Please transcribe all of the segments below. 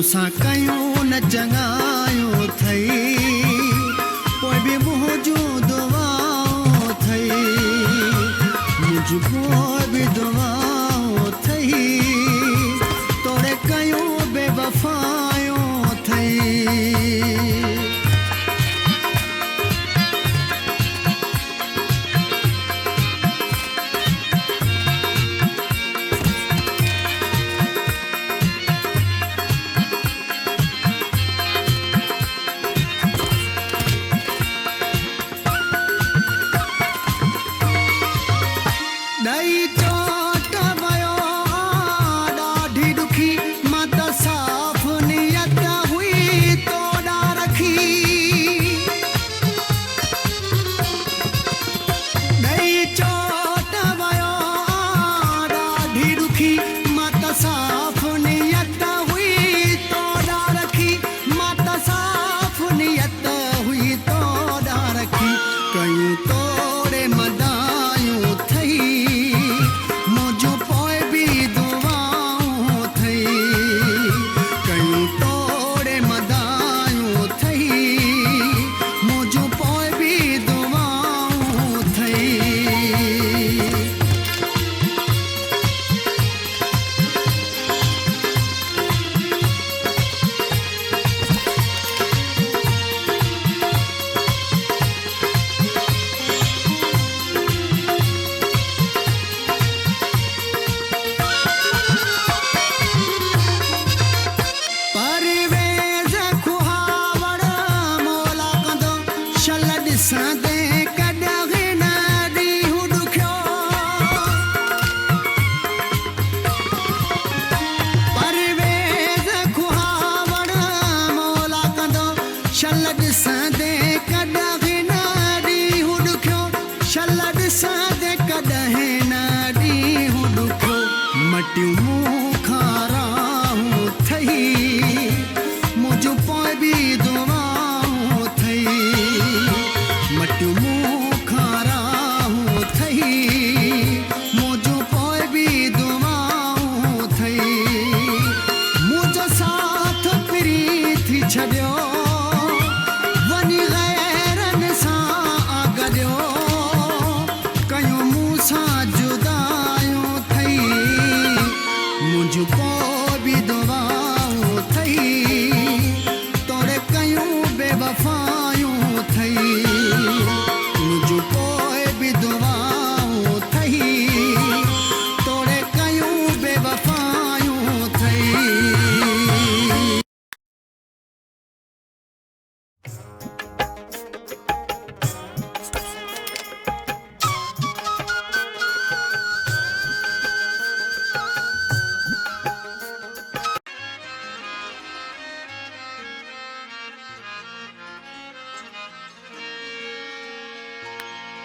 मूंसां कयूं न चङायूं थई पोइ बि मुंहिंजूं दुआऊं थई मुंहिंजूं पोइ बि दुआऊं थई तोड़े कयूं बेवफ़ायूं थई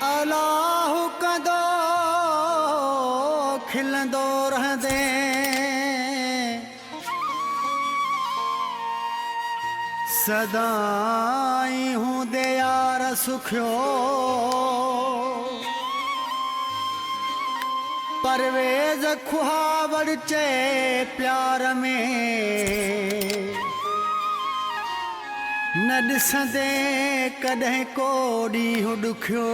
अलाहु कदो खिलंदो रहंदे सदाई हूंदे यार सुखियो परवेज़ खुहावड़ चे प्यार में न ॾिसंदे कॾहिं को ॾींहुं ॾुखियो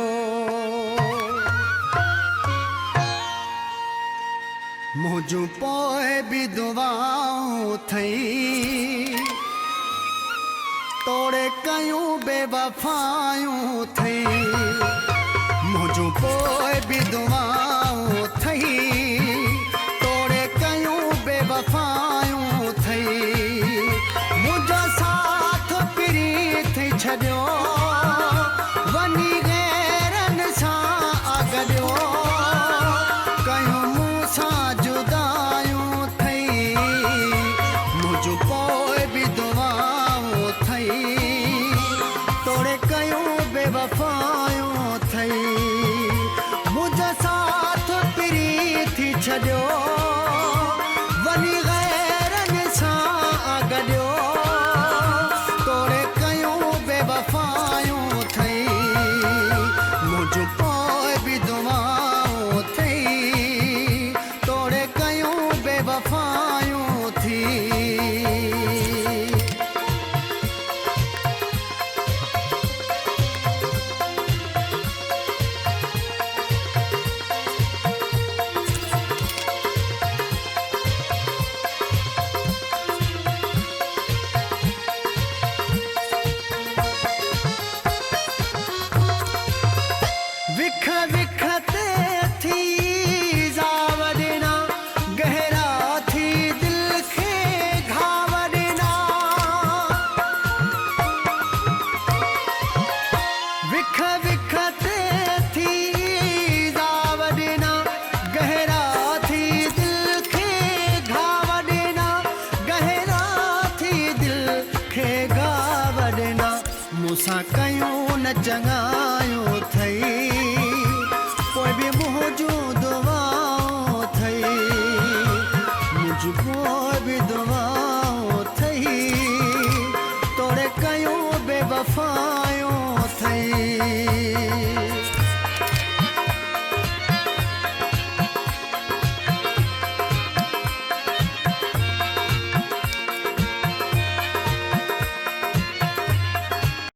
मुंहिंजूं पोइ बि दुआऊं थई तोड़े कयूं बेवफ़ायूं थई मुंहिंजूं पोइ बि दुआऊं थई तोड़े कयूं बेवफ़ायूं थई मुंहिंजो साथ प्रीत छॾियो वञी गैरनि सां अगॾियो कयूं मूंसां जुदायूं थई मुंहिंजूं पोइ बि दुआऊं थई तोड़े कयूं बेवफ़ायूं तोसां कयूं न चङायूं थई पोइ बि मुंहिंजूं दुआऊं थई मुंहिंजूं पोइ बि दुआऊं थई तोड़े कयूं बेवफ़ायूं थई